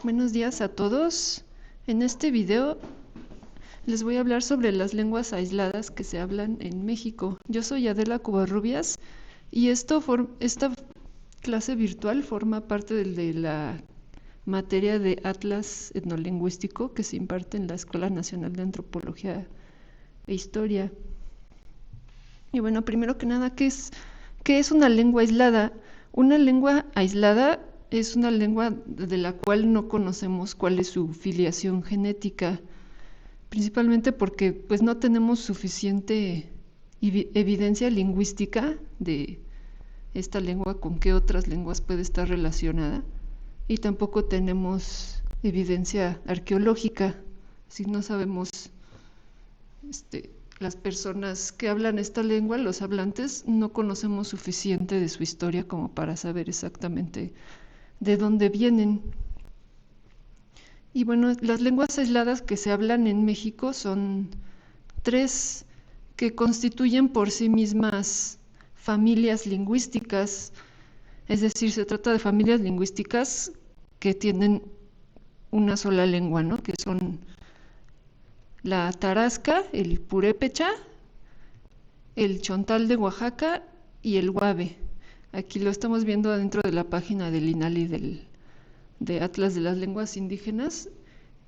Buenos días a todos. En este video les voy a hablar sobre las lenguas aisladas que se hablan en México. Yo soy Adela Covarrubias y esta clase virtual forma parte de la materia de Atlas Etnolingüístico que se imparte en la Escuela Nacional de Antropología e Historia. Y bueno, primero que nada, ¿qué es una lengua aislada? Una lengua aislada es una lengua de la cual no conocemos cuál es su filiación genética, principalmente porque pues no tenemos suficiente evidencia lingüística de esta lengua con qué otras lenguas puede estar relacionada, y tampoco tenemos evidencia arqueológica, si no sabemos las personas que hablan esta lengua, los hablantes, no conocemos suficiente de su historia como para saber exactamente de dónde vienen. Y bueno, las lenguas aisladas que se hablan en México son tres que constituyen por sí mismas familias lingüísticas, es decir, se trata de familias lingüísticas que tienen una sola lengua, ¿no? Que son la tarasca, el purépecha, el chontal de Oaxaca y el huave. Aquí lo estamos viendo dentro de la página del INALI de Atlas de las Lenguas Indígenas,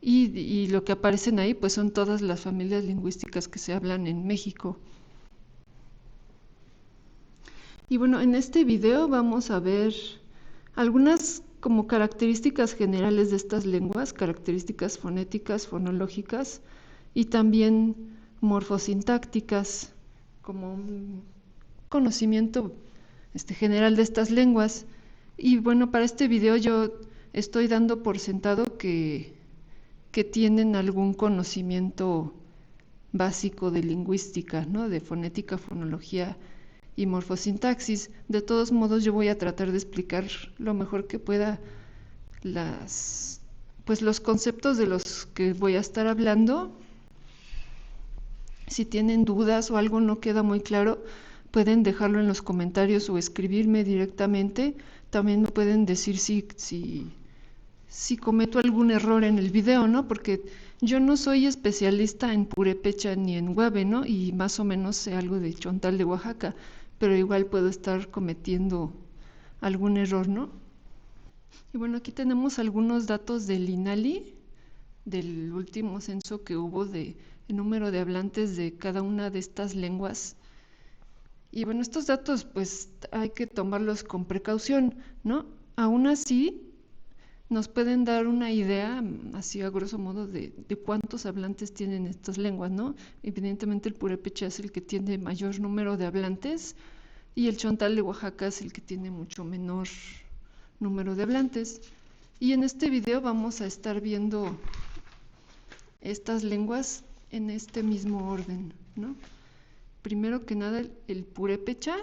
y lo que aparecen ahí pues son todas las familias lingüísticas que se hablan en México. Y bueno, en este video vamos a ver algunas como características generales de estas lenguas, características fonéticas, fonológicas y también morfosintácticas, como un conocimiento general de estas lenguas. Y bueno, para este video yo estoy dando por sentado que tienen algún conocimiento básico de lingüística, ¿no? De fonética, fonología y morfosintaxis. De todos modos, yo voy a tratar de explicar lo mejor que pueda los conceptos de los que voy a estar hablando. Si tienen dudas o algo no queda muy claro, pueden dejarlo en los comentarios o escribirme directamente. También me pueden decir si cometo algún error en el video, ¿no? Porque yo no soy especialista en purépecha ni en huave, ¿no? Y más o menos sé algo de chontal de Oaxaca, pero igual puedo estar cometiendo algún error, ¿no? Y bueno, aquí tenemos algunos datos del INALI, del último censo que hubo de el número de hablantes de cada una de estas lenguas. Y bueno, estos datos pues hay que tomarlos con precaución, ¿no? Aún así, nos pueden dar una idea, así a grosso modo, de cuántos hablantes tienen estas lenguas, ¿no? Evidentemente el purépecha es el que tiene mayor número de hablantes y el chontal de Oaxaca es el que tiene mucho menor número de hablantes. Y en este video vamos a estar viendo estas lenguas en este mismo orden, ¿no? Primero que nada, el purépecha.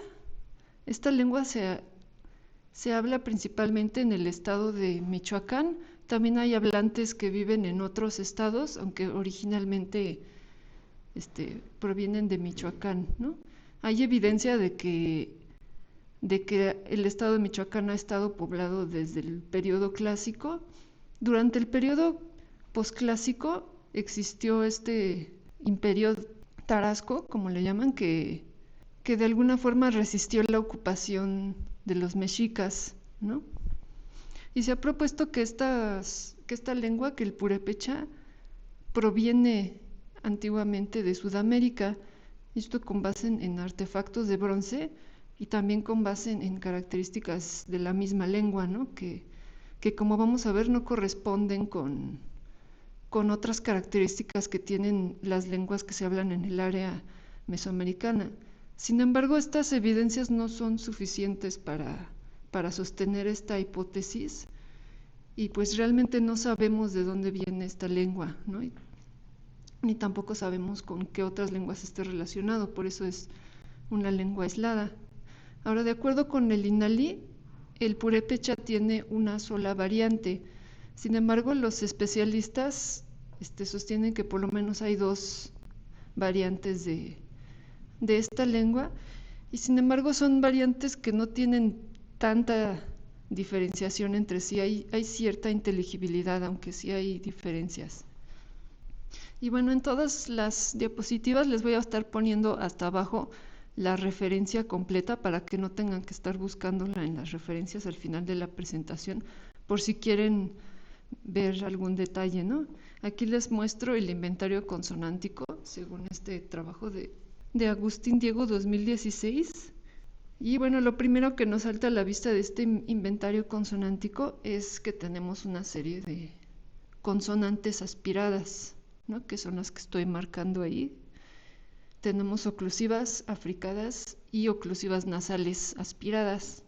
Esta lengua se habla principalmente en el estado de Michoacán. También hay hablantes que viven en otros estados, aunque originalmente provienen de Michoacán, ¿no? Hay evidencia de que el estado de Michoacán ha estado poblado desde el periodo clásico. Durante el periodo posclásico existió este imperio tarasco, como le llaman, que de alguna forma resistió la ocupación de los mexicas, ¿no? Y se ha propuesto que esta lengua, que el purépecha, proviene antiguamente de Sudamérica, esto con base en artefactos de bronce y también con base en características de la misma lengua, ¿no? Que como vamos a ver no corresponden con otras características que tienen las lenguas que se hablan en el área mesoamericana. Sin embargo, estas evidencias no son suficientes para sostener esta hipótesis, y pues realmente no sabemos de dónde viene esta lengua, ¿no? Ni tampoco sabemos con qué otras lenguas esté relacionado, por eso es una lengua aislada. Ahora, de acuerdo con el INALI, el purépecha tiene una sola variante. Sin embargo, los especialistas sostienen que por lo menos hay dos variantes de esta lengua, y sin embargo son variantes que no tienen tanta diferenciación entre sí, hay cierta inteligibilidad, aunque sí hay diferencias. Y bueno, en todas las diapositivas les voy a estar poniendo hasta abajo la referencia completa para que no tengan que estar buscándola en las referencias al final de la presentación, por si quieren ver algún detalle, ¿no? Aquí les muestro el inventario consonántico, según este trabajo de Agustín Diego 2016. Y bueno, lo primero que nos salta a la vista de este inventario consonántico es que tenemos una serie de consonantes aspiradas, ¿no? Que son las que estoy marcando ahí. Tenemos oclusivas africadas y oclusivas nasales aspiradas.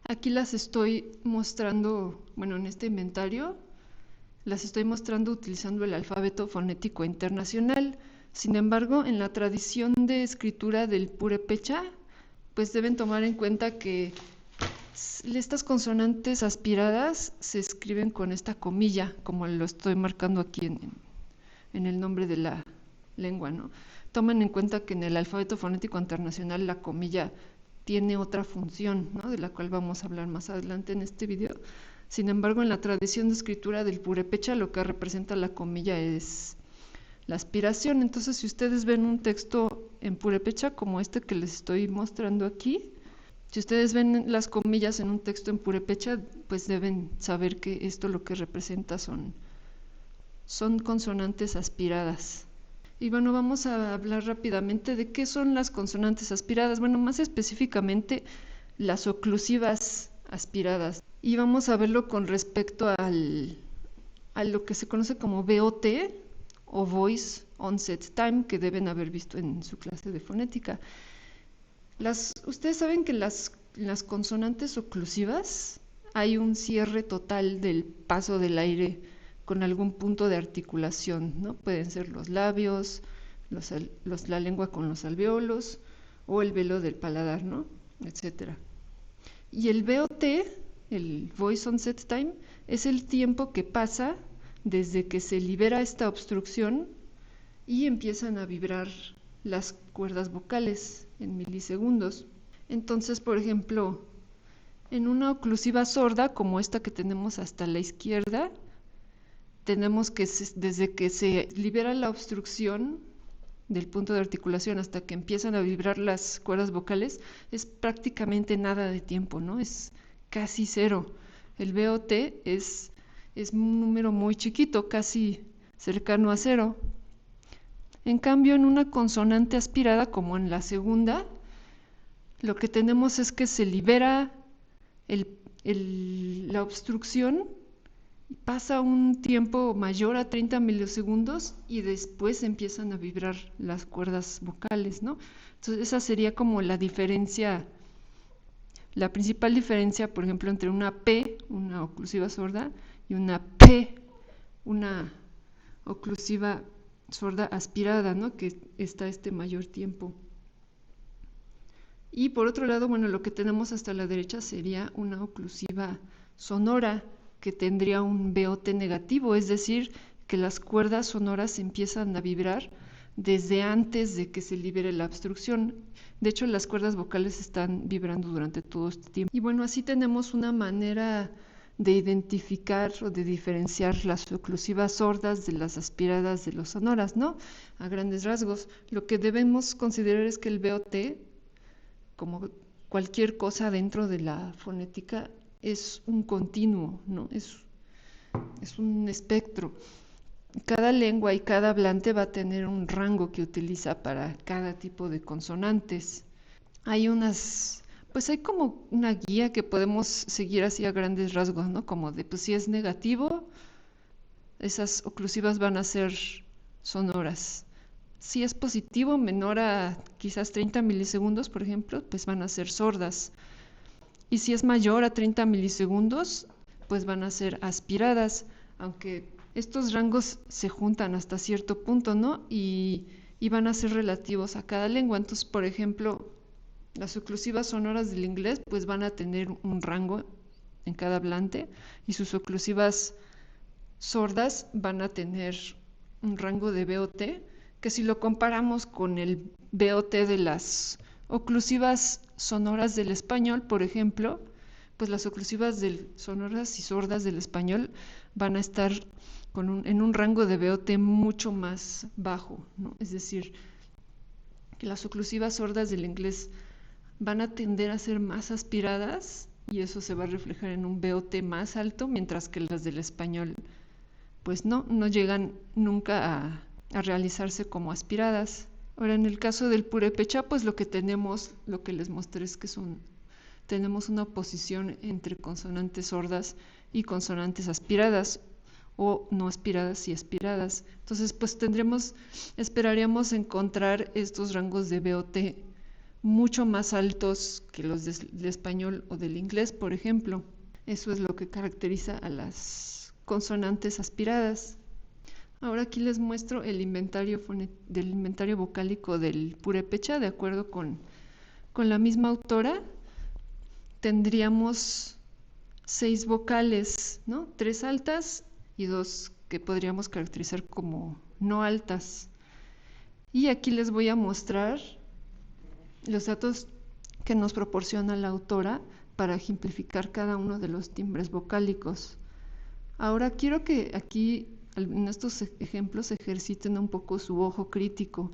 Aquí las estoy mostrando, bueno, en este inventario, las estoy mostrando utilizando el alfabeto fonético internacional. Sin embargo, en la tradición de escritura del purépecha, pues deben tomar en cuenta que estas consonantes aspiradas se escriben con esta comilla, como lo estoy marcando aquí en el nombre de la lengua, ¿no? Tomen en cuenta que en el alfabeto fonético internacional la comilla tiene otra función, ¿no? De la cual vamos a hablar más adelante en este video. Sin embargo, en la tradición de escritura del purépecha, lo que representa la comilla es la aspiración. Entonces, si ustedes ven un texto en purépecha como este que les estoy mostrando aquí, si ustedes ven las comillas en un texto en purépecha, pues deben saber que esto lo que representa son consonantes aspiradas. Y bueno, vamos a hablar rápidamente de qué son las consonantes aspiradas. Bueno, más específicamente las oclusivas aspiradas. Y vamos a verlo con respecto a lo que se conoce como VOT o Voice Onset Time, que deben haber visto en su clase de fonética. Ustedes saben que las consonantes oclusivas hay un cierre total del paso del aire con algún punto de articulación, ¿no? Pueden ser los labios, la lengua con los alvéolos o el velo del paladar, ¿no? Etcétera. Y el VOT, el Voice Onset Time, es el tiempo que pasa desde que se libera esta obstrucción y empiezan a vibrar las cuerdas vocales en milisegundos. Entonces, por ejemplo, en una oclusiva sorda, como esta que tenemos hasta la izquierda, tenemos que desde que se libera la obstrucción del punto de articulación hasta que empiezan a vibrar las cuerdas vocales, es prácticamente nada de tiempo, ¿no? Es casi cero. El VOT es un número muy chiquito, casi cercano a cero. En cambio, en una consonante aspirada, como en la segunda, lo que tenemos es que se libera la obstrucción, pasa un tiempo mayor a 30 milisegundos y después empiezan a vibrar las cuerdas vocales, ¿no? Entonces esa sería como la diferencia, la principal diferencia, por ejemplo, entre una P, una oclusiva sorda, y una P, una oclusiva sorda aspirada, ¿no? Que está este mayor tiempo. Y por otro lado, bueno, lo que tenemos hasta la derecha sería una oclusiva sonora, que tendría un VOT negativo, es decir, que las cuerdas sonoras empiezan a vibrar desde antes de que se libere la obstrucción. De hecho, las cuerdas vocales están vibrando durante todo este tiempo. Y bueno, así tenemos una manera de identificar o de diferenciar las oclusivas sordas de las aspiradas de las sonoras, ¿no? A grandes rasgos. Lo que debemos considerar es que el VOT, como cualquier cosa dentro de la fonética, es un continuo, ¿no? Es un espectro. Cada lengua y cada hablante va a tener un rango que utiliza para cada tipo de consonantes. Hay como una guía que podemos seguir así a grandes rasgos, ¿no? Como de, pues si es negativo, esas oclusivas van a ser sonoras. Si es positivo, menor a quizás 30 milisegundos, por ejemplo, pues van a ser sordas. Y si es mayor a 30 milisegundos, pues van a ser aspiradas, aunque estos rangos se juntan hasta cierto punto, ¿no? Y van a ser relativos a cada lengua. Entonces, por ejemplo, las oclusivas sonoras del inglés, pues van a tener un rango en cada hablante, y sus oclusivas sordas van a tener un rango de VOT, que si lo comparamos con el VOT de las oclusivas sonoras del español, por ejemplo, pues las oclusivas sonoras y sordas del español van a estar en un rango de BOT mucho más bajo, ¿no? Es decir, que las oclusivas sordas del inglés van a tender a ser más aspiradas y eso se va a reflejar en un BOT más alto, mientras que las del español pues no llegan nunca a realizarse como aspiradas. Ahora, en el caso del purépecha, pues lo que les mostré es que tenemos una oposición entre consonantes sordas y consonantes aspiradas, o no aspiradas y aspiradas. Entonces, pues esperaríamos encontrar estos rangos de BOT mucho más altos que los del español o del inglés, por ejemplo. Eso es lo que caracteriza a las consonantes aspiradas. Ahora aquí les muestro el inventario del inventario vocálico del purépecha. De acuerdo con la misma autora, tendríamos 6 vocales, ¿no? 3 altas y 2 que podríamos caracterizar como no altas. Y aquí les voy a mostrar los datos que nos proporciona la autora para ejemplificar cada uno de los timbres vocálicos. Ahora quiero que aquí en estos ejemplos ejerciten un poco su ojo crítico.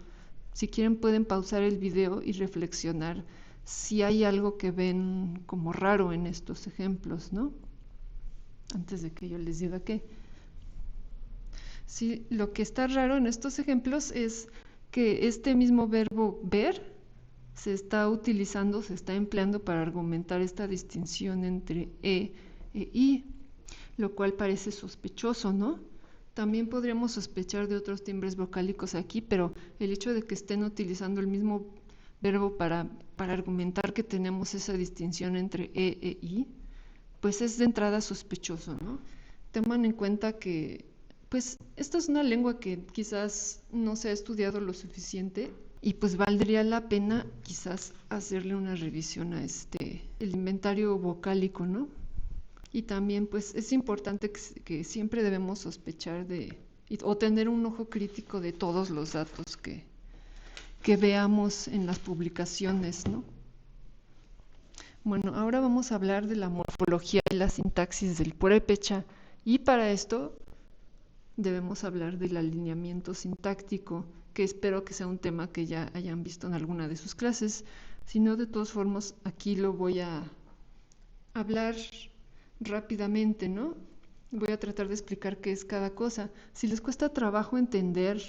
Si quieren pueden pausar el video y reflexionar si hay algo que ven como raro en estos ejemplos, ¿no? Antes de que yo les diga qué. Sí, lo que está raro en estos ejemplos es que este mismo verbo ver se está empleando para argumentar esta distinción entre e i, lo cual parece sospechoso, ¿no? También podríamos sospechar de otros timbres vocálicos aquí, pero el hecho de que estén utilizando el mismo verbo para argumentar que tenemos esa distinción entre e i, pues es de entrada sospechoso, ¿no? Toman en cuenta que, pues, esta es una lengua que quizás no se ha estudiado lo suficiente y pues valdría la pena quizás hacerle una revisión a el inventario vocálico, ¿no? Y también pues es importante que siempre debemos sospechar o tener un ojo crítico de todos los datos que veamos en las publicaciones, ¿no? Bueno, ahora vamos a hablar de la morfología y la sintaxis del purépecha y para esto debemos hablar del alineamiento sintáctico, que espero que sea un tema que ya hayan visto en alguna de sus clases. Si no, de todas formas, aquí lo voy a hablar rápidamente, ¿no? Voy a tratar de explicar qué es cada cosa. Si les cuesta trabajo entender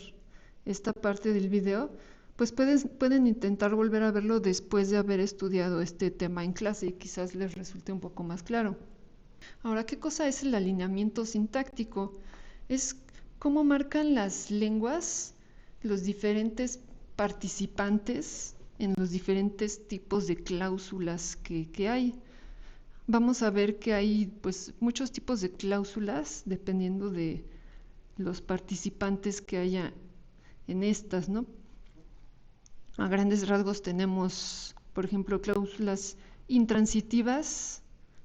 esta parte del video, pues pueden intentar volver a verlo después de haber estudiado este tema en clase y quizás les resulte un poco más claro. Ahora, ¿qué cosa es el alineamiento sintáctico? Es cómo marcan las lenguas los diferentes participantes en los diferentes tipos de cláusulas que hay. Vamos a ver que hay pues muchos tipos de cláusulas dependiendo de los participantes que haya en estas, ¿no? A grandes rasgos tenemos, por ejemplo, cláusulas intransitivas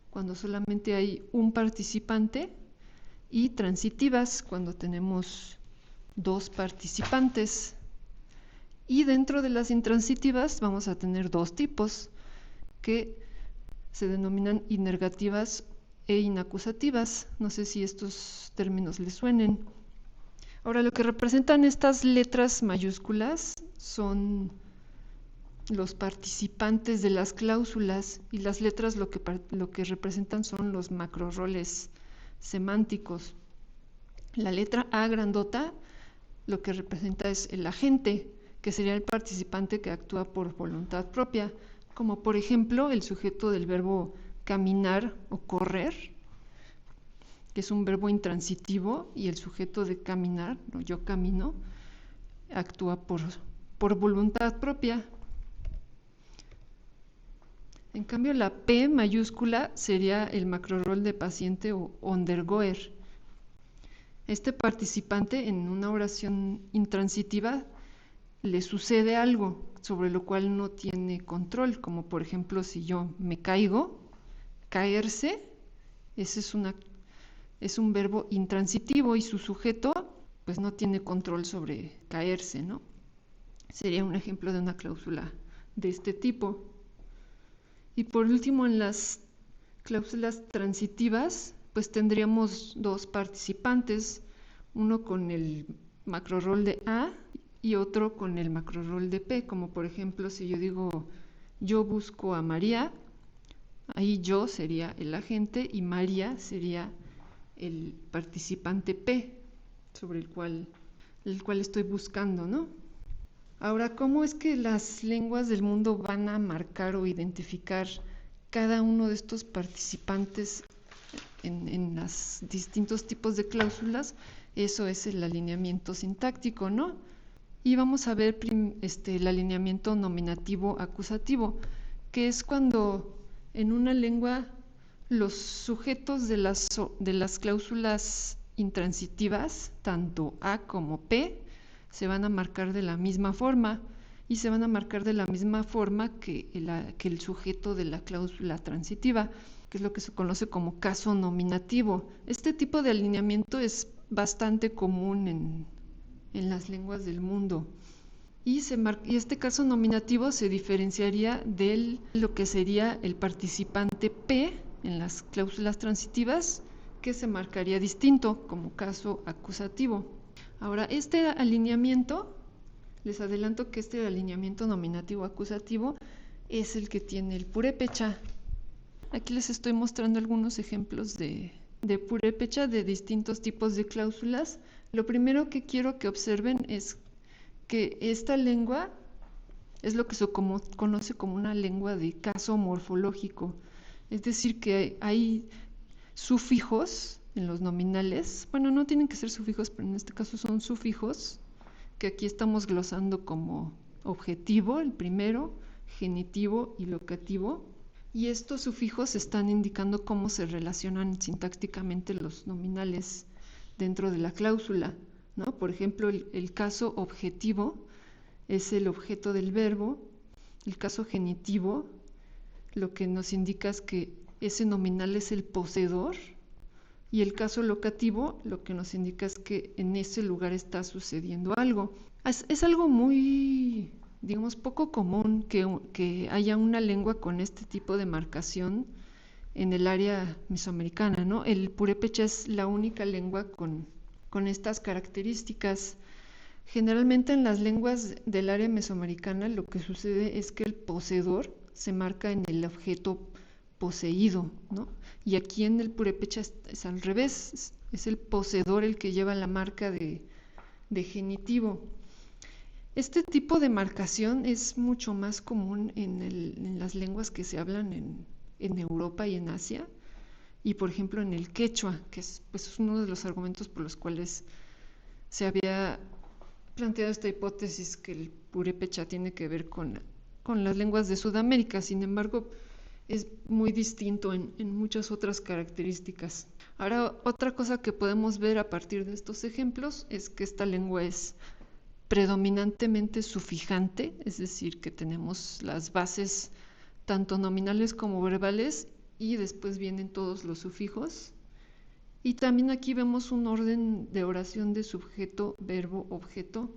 cuando solamente hay un participante y transitivas cuando tenemos 2 participantes. Y dentro de las intransitivas vamos a tener 2 tipos que se denominan inergativas e inacusativas. No sé si estos términos les suenen. Ahora, lo que representan estas letras mayúsculas son los participantes de las cláusulas y las letras lo que representan son los macroroles semánticos. La letra A grandota lo que representa es el agente, que sería el participante que actúa por voluntad propia, como por ejemplo el sujeto del verbo caminar o correr, que es un verbo intransitivo, y el sujeto de caminar, ¿no? Yo camino, actúa por voluntad propia. En cambio, la P mayúscula sería el macrorol de paciente o undergoer. Este participante en una oración intransitiva le sucede algo sobre lo cual no tiene control, como por ejemplo si yo me caigo, caerse, ese es un verbo intransitivo y su sujeto pues no tiene control sobre caerse, ¿no? Sería un ejemplo de una cláusula de este tipo. Y por último, en las cláusulas transitivas, pues tendríamos dos participantes, uno con el macrorol de A y otro con el macrorol de P, como por ejemplo si yo digo yo busco a María, ahí yo sería el agente y María sería el participante P sobre el cual estoy buscando, ¿no? Ahora, ¿cómo es que las lenguas del mundo van a marcar o identificar cada uno de estos participantes en los distintos tipos de cláusulas? Eso es el alineamiento sintáctico, ¿no? Y vamos a ver el alineamiento nominativo acusativo, que es cuando en una lengua los sujetos de las cláusulas intransitivas, tanto A como P, se van a marcar de la misma forma y se van a marcar de la misma forma que el sujeto de la cláusula transitiva, que es lo que se conoce como caso nominativo. Este tipo de alineamiento es bastante común en las lenguas del mundo. Y este caso nominativo se diferenciaría de lo que sería el participante P en las cláusulas transitivas, que se marcaría distinto como caso acusativo. Ahora, este alineamiento, les adelanto que este alineamiento nominativo acusativo es el que tiene el purépecha. Aquí les estoy mostrando algunos ejemplos de purépecha de distintos tipos de cláusulas. Lo primero que quiero que observen es que esta lengua es lo que se conoce como una lengua de caso morfológico, es decir, que hay sufijos en los nominales, bueno, no tienen que ser sufijos, pero en este caso son sufijos, que aquí estamos glosando como objetivo, el primero, genitivo y locativo, y estos sufijos están indicando cómo se relacionan sintácticamente los nominales dentro de la cláusula, ¿no? Por ejemplo, el caso objetivo es el objeto del verbo, el caso genitivo lo que nos indica es que ese nominal es el poseedor, y el caso locativo lo que nos indica es que en ese lugar está sucediendo algo. Es algo muy, digamos, poco común que haya una lengua con este tipo de marcación en el área mesoamericana, ¿no? El purépecha es la única lengua con estas características. Generalmente en las lenguas del área mesoamericana lo que sucede es que el poseedor se marca en el objeto poseído, ¿no? Y aquí en el purépecha es al revés, es el poseedor el que lleva la marca de genitivo. Este tipo de marcación es mucho más común en las lenguas que se hablan en Europa y en Asia, y por ejemplo en el quechua, que es uno de los argumentos por los cuales se había planteado esta hipótesis que el purépecha tiene que ver con las lenguas de Sudamérica. Sin embargo, es muy distinto en muchas otras características. Ahora, otra cosa que podemos ver a partir de estos ejemplos es que esta lengua es predominantemente sufijante, es decir, que tenemos las bases tanto nominales como verbales y después vienen todos los sufijos. Y también aquí vemos un orden de oración de sujeto, verbo, objeto,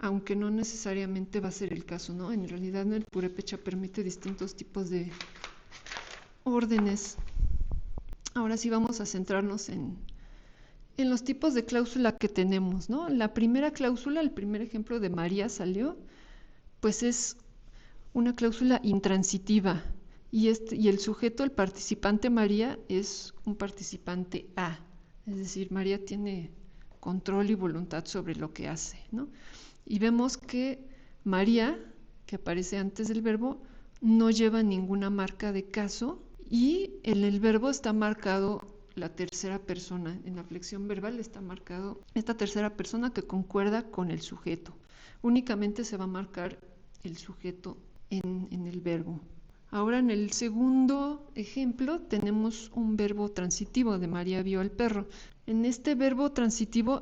aunque no necesariamente va a ser el caso, ¿no? En realidad el purépecha permite distintos tipos de órdenes. Ahora sí vamos a centrarnos en los tipos de cláusula que tenemos, ¿no? La primera cláusula, el primer ejemplo de María salió, pues es una cláusula intransitiva. Y el sujeto, el participante María, es un participante A, es decir, María tiene control y voluntad sobre lo que hace, ¿no? Y vemos que María, que aparece antes del verbo, no lleva ninguna marca de caso, y en el verbo está marcado la tercera persona, en la flexión verbal está marcado esta tercera persona que concuerda con el sujeto. Únicamente se va a marcar el sujeto en el verbo. Ahora en el segundo ejemplo tenemos un verbo transitivo de María vio al perro. En este verbo transitivo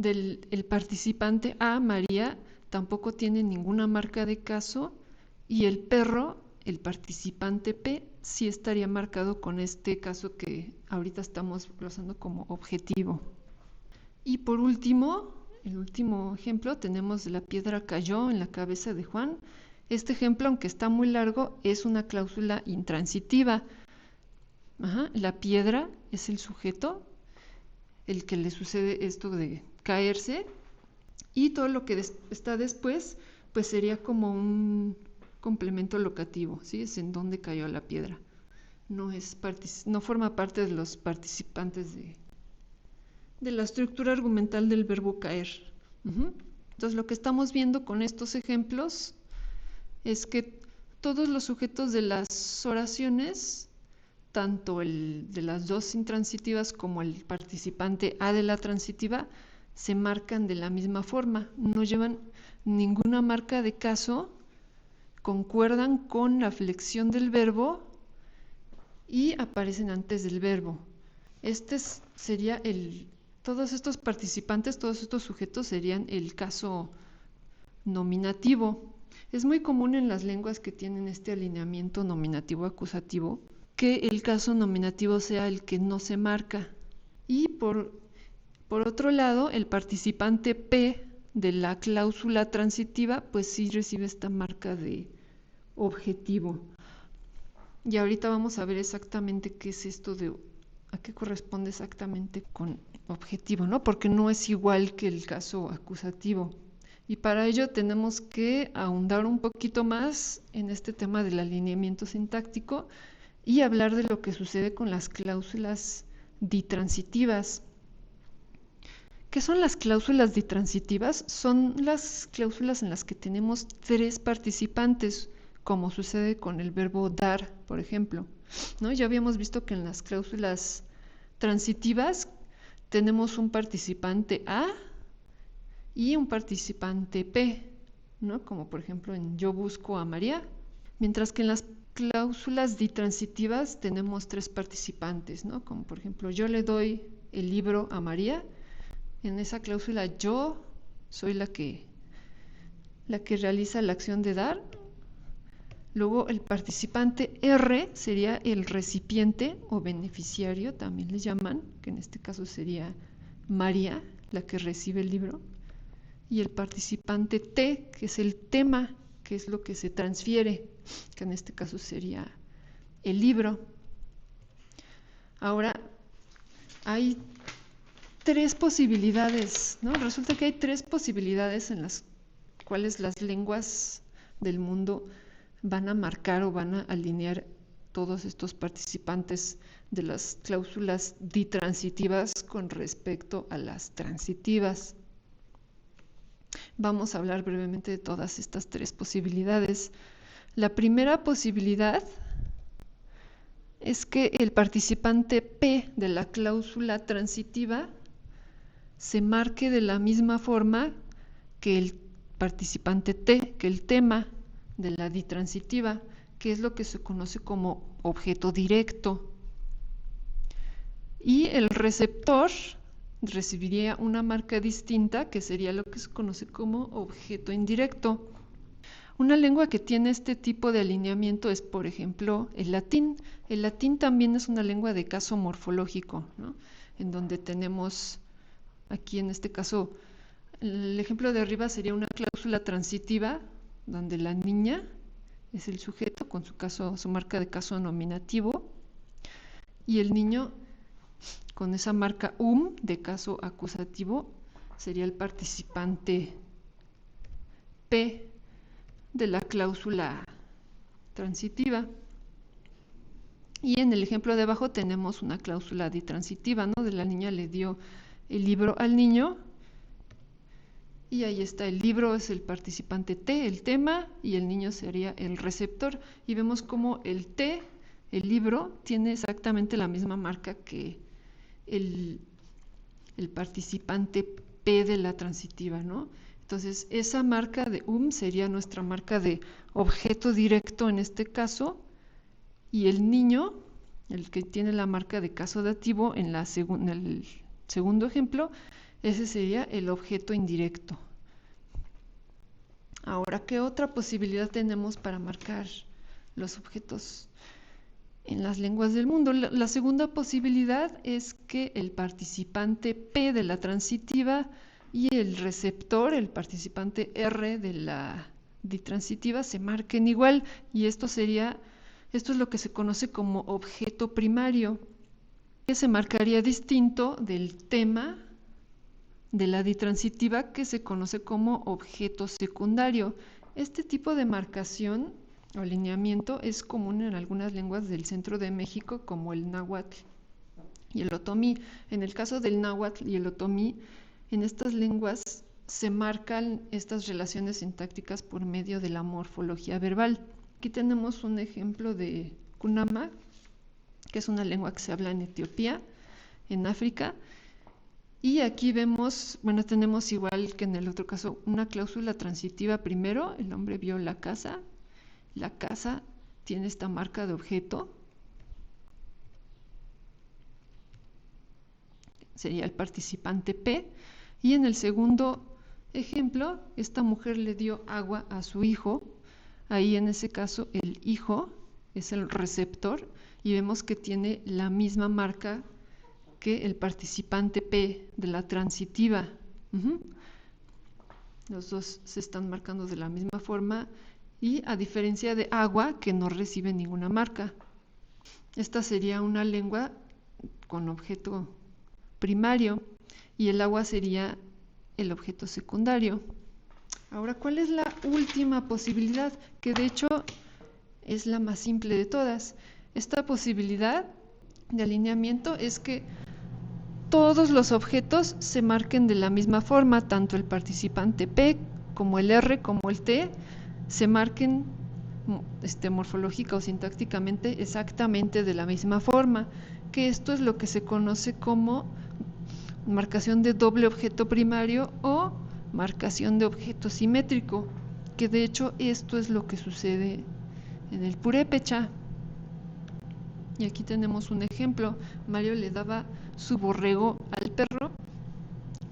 el participante A, María, tampoco tiene ninguna marca de caso, y el perro, el participante P, sí estaría marcado con este caso que ahorita estamos glosando como objetivo. Y por último, el último ejemplo, tenemos la piedra cayó en la cabeza de Juan. Este ejemplo, aunque está muy largo, es una cláusula intransitiva. Ajá, la piedra es el sujeto, el que le sucede esto de caerse, y todo lo que está después, pues sería como un complemento locativo, ¿sí? Es en donde cayó la piedra. No forma parte de los participantes de la estructura argumental del verbo caer. Ujú. Entonces, lo que estamos viendo con estos ejemplos es que todos los sujetos de las oraciones, tanto el de las dos intransitivas como el participante A de la transitiva, se marcan de la misma forma, no llevan ninguna marca de caso, concuerdan con la flexión del verbo y aparecen antes del verbo. Sería todos estos participantes, todos estos sujetos serían el caso nominativo. Es muy común en las lenguas que tienen este alineamiento nominativo-acusativo que el caso nominativo sea el que no se marca. Y por otro lado, el participante P de la cláusula transitiva, pues sí recibe esta marca de objetivo. Y ahorita vamos a ver exactamente qué es esto a qué corresponde exactamente con objetivo, ¿no? Porque no es igual que el caso acusativo. Y para ello tenemos que ahondar un poquito más en este tema del alineamiento sintáctico y hablar de lo que sucede con las cláusulas ditransitivas. ¿Qué son las cláusulas ditransitivas? Son las cláusulas en las que tenemos tres participantes, como sucede con el verbo dar, por ejemplo, ¿no? Ya habíamos visto que en las cláusulas transitivas tenemos un participante A y un participante P, ¿no? Como por ejemplo en yo busco a María, mientras que en las cláusulas ditransitivas tenemos tres participantes, ¿no? Como por ejemplo yo le doy el libro a María. En esa cláusula yo soy la que realiza la acción de dar. Luego el participante R sería el recipiente o beneficiario, también le llaman, que en este caso sería María, la que recibe el libro. Y el participante T, que es el tema, que es lo que se transfiere, que en este caso sería el libro. Ahora, hay tres posibilidades, ¿no? Resulta que hay tres posibilidades en las cuales las lenguas del mundo van a marcar o van a alinear todos estos participantes de las cláusulas ditransitivas con respecto a las transitivas. Vamos a hablar brevemente de todas estas tres posibilidades. La primera posibilidad es que el participante P de la cláusula transitiva se marque de la misma forma que el participante T, que el tema de la ditransitiva, que es lo que se conoce como objeto directo. Y el receptor recibiría una marca distinta, que sería lo que se conoce como objeto indirecto. Una lengua que tiene este tipo de alineamiento es, por ejemplo, el latín. El latín también es una lengua de caso morfológico, ¿no? En donde tenemos, aquí en este caso, el ejemplo de arriba sería una cláusula transitiva, donde la niña es el sujeto con su marca de caso nominativo, y el niño con esa marca de caso acusativo sería el participante P de la cláusula transitiva. Y en el ejemplo de abajo tenemos una cláusula ditransitiva, ¿no? De la niña le dio el libro al niño, y ahí está, el libro es el participante T, el tema, y el niño sería el receptor. Y vemos como el T, el libro, tiene exactamente la misma marca que el participante P de la transitiva, ¿no? Entonces, esa marca de sería nuestra marca de objeto directo en este caso, y el niño, el que tiene la marca de caso dativo en el segundo ejemplo, ese sería el objeto indirecto. Ahora, ¿qué otra posibilidad tenemos para marcar los objetos en las lenguas del mundo? La segunda posibilidad es que el participante P de la transitiva y el receptor, el participante R de la ditransitiva, se marquen igual, y esto sería Esto es lo que se conoce como objeto primario, que se marcaría distinto del tema de la ditransitiva, que se conoce como objeto secundario. Este tipo de marcación o alineamiento es común en algunas lenguas del centro de México, como el náhuatl y el otomí. En el caso del náhuatl y el otomí, en estas lenguas se marcan estas relaciones sintácticas por medio de la morfología verbal. Aquí tenemos un ejemplo de Kunama, que es una lengua que se habla en Etiopía, en África. Y aquí vemos, bueno, tenemos igual que en el otro caso, una cláusula transitiva primero. El hombre vio la casa tiene esta marca de objeto, sería el participante P. Y en el segundo ejemplo, esta mujer le dio agua a su hijo. Ahí en ese caso el hijo es el receptor y vemos que tiene la misma marca que el participante P de la transitiva. Los dos se están marcando de la misma forma, y a diferencia de agua, que no recibe ninguna marca. Esta sería una lengua con objeto primario y el agua sería el objeto secundario. Ahora, ¿cuál es la última posibilidad? Que de hecho es la más simple de todas. Esta posibilidad de alineamiento es que todos los objetos se marquen de la misma forma, tanto el participante P como el R como el T se marquen morfológica o sintácticamente exactamente de la misma forma, que esto es lo que se conoce como marcación de doble objeto primario o marcación de objeto simétrico, que de hecho esto es lo que sucede en el purépecha. Y aquí tenemos un ejemplo. Mario le daba su borrego al perro.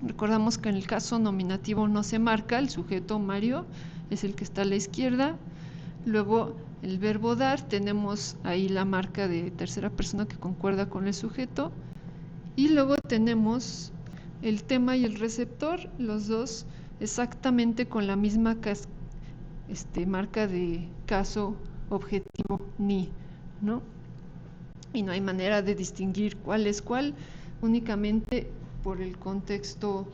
Recordamos que en el caso nominativo no se marca, el sujeto Mario es el que está a la izquierda. Luego el verbo dar, tenemos ahí la marca de tercera persona que concuerda con el sujeto. Y luego tenemos el tema y el receptor, los dos exactamente con la misma marca de caso objetivo ni, ¿no? Y no hay manera de distinguir cuál es cuál, únicamente por el contexto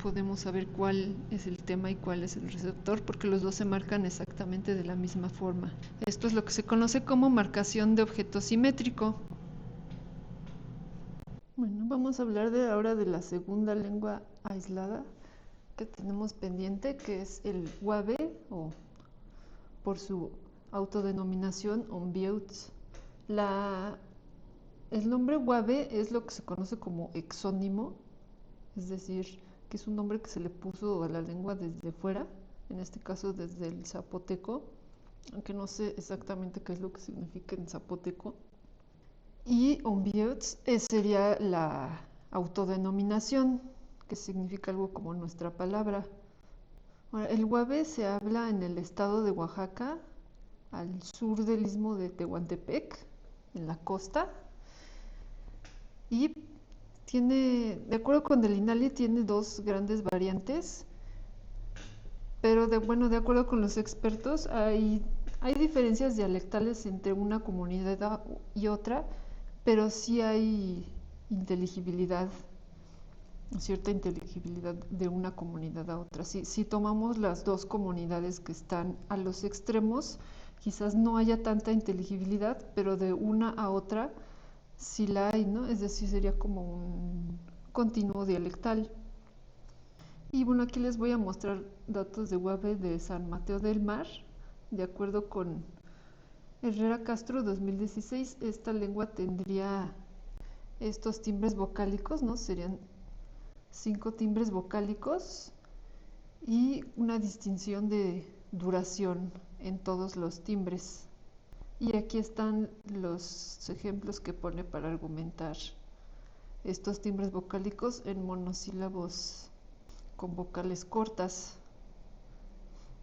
podemos saber cuál es el tema y cuál es el receptor, porque los dos se marcan exactamente de la misma forma. Esto es lo que se conoce como marcación de objeto simétrico. Bueno, vamos a hablar ahora de la segunda lengua aislada que tenemos pendiente, que es el Wabe, o por su autodenominación Ombieutz. El nombre Wabe es lo que se conoce como exónimo, es decir, que es un nombre que se le puso a la lengua desde fuera, en este caso desde el zapoteco, aunque no sé exactamente qué es lo que significa en zapoteco. Y Ombieutz sería la autodenominación, que significa algo como nuestra palabra. Ahora, el Wabe se habla en el estado de Oaxaca, al sur del istmo de Tehuantepec, en la costa, y tiene, de acuerdo con el INALI, tiene dos grandes variantes, pero de acuerdo con los expertos, hay diferencias dialectales entre una comunidad y otra, pero sí hay cierta inteligibilidad de una comunidad a otra. Si tomamos las dos comunidades que están a los extremos, quizás no haya tanta inteligibilidad, pero de una a otra sí la hay, ¿no? Es decir, sería como un continuo dialectal. Y bueno, aquí les voy a mostrar datos de Wabe de San Mateo del Mar. De acuerdo con Herrera Castro 2016, esta lengua tendría estos timbres vocálicos, ¿no? Serían 5 timbres vocálicos y una distinción de duración en todos los timbres. Y aquí están los ejemplos que pone para argumentar estos timbres vocálicos en monosílabos con vocales cortas.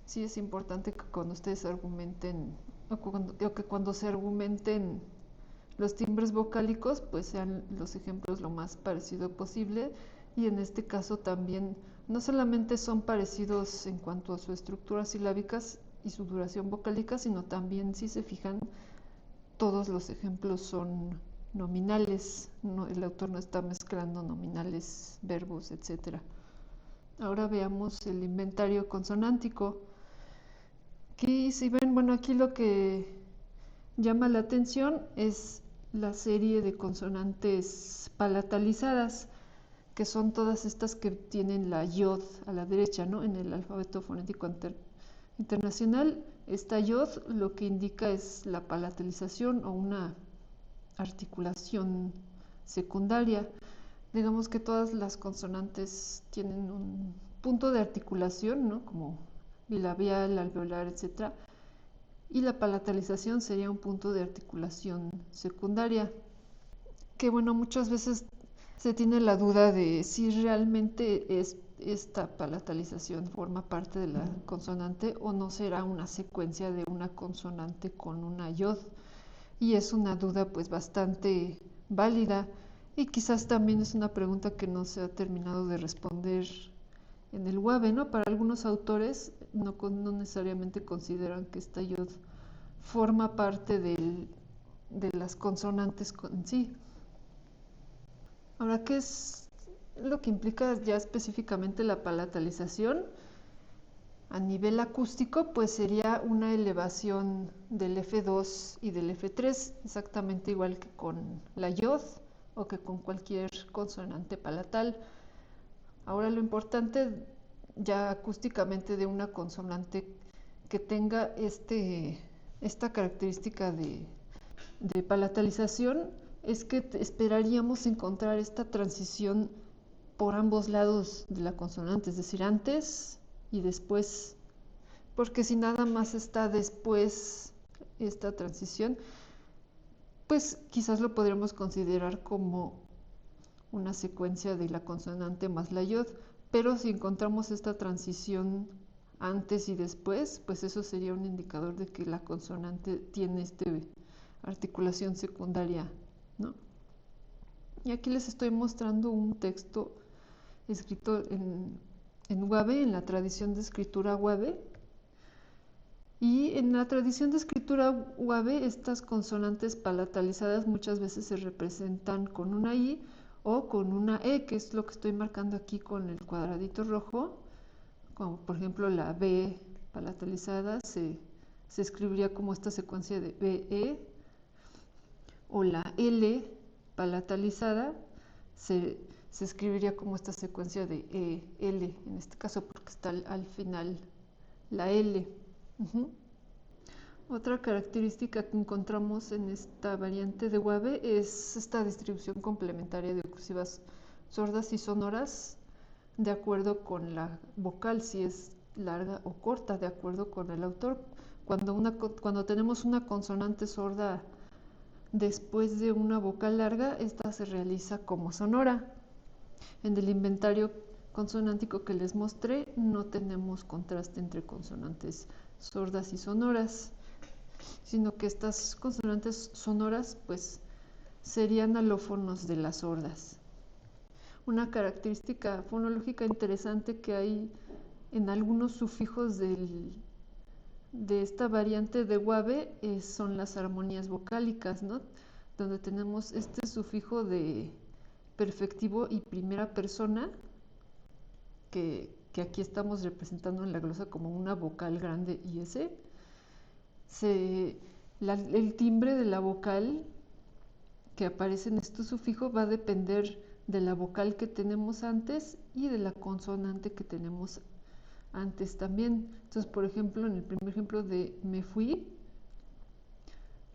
Sí es importante que cuando ustedes argumenten, o que cuando se argumenten los timbres vocálicos, pues sean los ejemplos lo más parecido posible. Y en este caso también no solamente son parecidos en cuanto a su estructura silábica y su duración vocálica, sino también, si se fijan, todos los ejemplos son nominales, el autor no está mezclando nominales, verbos, etc. Ahora veamos el inventario consonántico. Aquí, si ven, bueno, aquí lo que llama la atención es la serie de consonantes palatalizadas, que son todas estas que tienen la yod a la derecha, ¿no? En el alfabeto fonético internacional, esta yod lo que indica es la palatalización o una articulación secundaria. Digamos que todas las consonantes tienen un punto de articulación, ¿no? Como bilabial, alveolar, etc. Y la palatalización sería un punto de articulación secundaria, que bueno, muchas veces se tiene la duda de si realmente esta palatalización forma parte de la consonante o no será una secuencia de una consonante con una yod. Y es una duda pues bastante válida y quizás también es una pregunta que no se ha terminado de responder en el UAVE, ¿no? Para algunos autores no necesariamente consideran que esta yod forma parte de las consonantes en sí. Ahora, ¿qué es lo que implica ya específicamente la palatalización? A nivel acústico, pues sería una elevación del F2 y del F3, exactamente igual que con la yod o que con cualquier consonante palatal. Ahora, lo importante ya acústicamente de una consonante que tenga esta característica de palatalización es que esperaríamos encontrar esta transición por ambos lados de la consonante, es decir, antes y después, porque si nada más está después esta transición, pues quizás lo podríamos considerar como una secuencia de la consonante más la yod, pero si encontramos esta transición antes y después, pues eso sería un indicador de que la consonante tiene esta articulación secundaria, ¿no? Y aquí les estoy mostrando un texto escrito en UAVE, en la tradición de escritura UAVE. Y en la tradición de escritura UAVE, estas consonantes palatalizadas muchas veces se representan con una I o con una E, que es lo que estoy marcando aquí con el cuadradito rojo. Como por ejemplo la B palatalizada se escribiría como esta secuencia de BE, o la L palatalizada se escribiría como esta secuencia de EL, en este caso porque está al final la L. Otra característica que encontramos en esta variante de UAVE es esta distribución complementaria de oclusivas sordas y sonoras de acuerdo con la vocal, si es larga o corta, de acuerdo con el autor. Cuando tenemos una consonante sorda después de una vocal larga, esta se realiza como sonora. En el inventario consonántico que les mostré no tenemos contraste entre consonantes sordas y sonoras, sino que estas consonantes sonoras pues serían alófonos de las sordas. Una característica fonológica interesante que hay en algunos sufijos de esta variante de UAVE son las armonías vocálicas, ¿no? Donde tenemos este sufijo de perfectivo y primera persona que aquí estamos representando en la glosa como una vocal grande IS. El timbre de la vocal que aparece en este sufijo va a depender de la vocal que tenemos antes y de la consonante que tenemos antes también. Entonces, por ejemplo, en el primer ejemplo de me fui,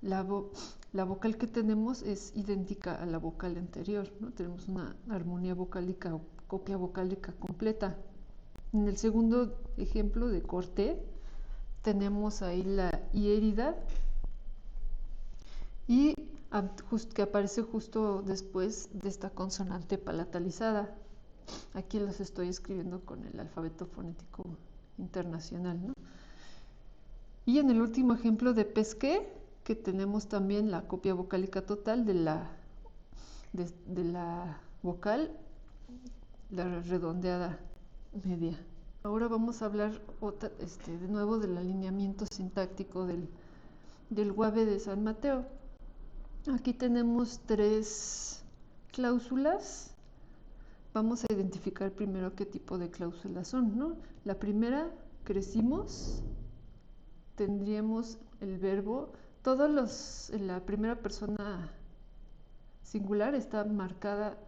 la vocal que tenemos es idéntica a la vocal anterior, ¿no? Tenemos una armonía vocálica o copia vocálica completa. En el segundo ejemplo de corte, tenemos ahí la iérida y que aparece justo después de esta consonante palatalizada. Aquí las estoy escribiendo con el alfabeto fonético internacional, ¿no? Y en el último ejemplo de pesqué, que tenemos también la copia vocálica total de la vocal, la redondeada media. Ahora vamos a hablar de nuevo del alineamiento sintáctico del UAVE de San Mateo. Aquí tenemos 3 cláusulas. Vamos a identificar primero qué tipo de cláusulas son, ¿no? La primera, crecimos, tendríamos el verbo, la primera persona singular está marcada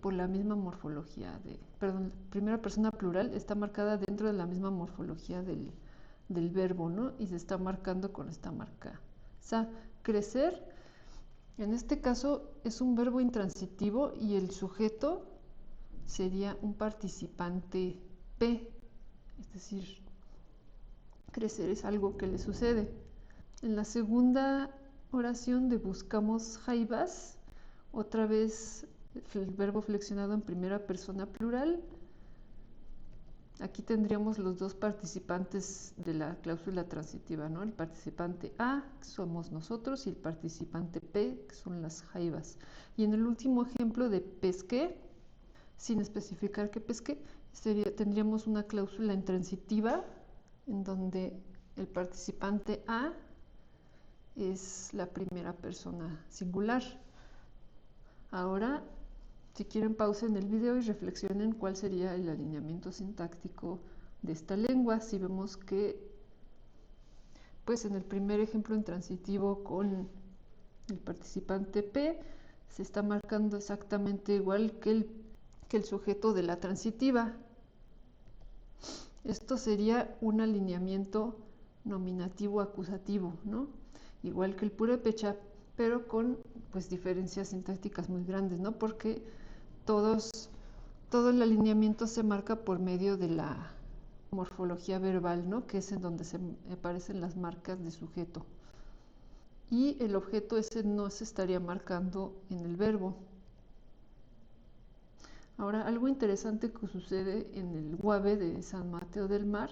por la misma morfología perdón, la primera persona plural está marcada dentro de la misma morfología del verbo, ¿no? Y se está marcando con esta marca. Crecer, en este caso es un verbo intransitivo y el sujeto sería un participante P, es decir, crecer es algo que le sucede. En la segunda oración de buscamos jaivas, otra vez el verbo flexionado en primera persona plural. Aquí tendríamos los dos participantes de la cláusula transitiva, ¿no? El participante A, que somos nosotros, y el participante P, que son las jaivas. Y en el último ejemplo de pesqué, sin especificar qué pesqué, tendríamos una cláusula intransitiva en donde el participante A es la primera persona singular. Ahora, si quieren, pausen el video y reflexionen cuál sería el alineamiento sintáctico de esta lengua. Si vemos que, pues en el primer ejemplo intransitivo con el participante P, se está marcando exactamente igual que el sujeto de la transitiva. Esto sería un alineamiento nominativo acusativo, ¿no? Igual que el purépecha, pero con pues diferencias sintácticas muy grandes, ¿no? Porque todo el alineamiento se marca por medio de la morfología verbal, ¿no? Que es en donde se aparecen las marcas de sujeto. Y el objeto ese no se estaría marcando en el verbo. Ahora, algo interesante que sucede en el UAVE de San Mateo del Mar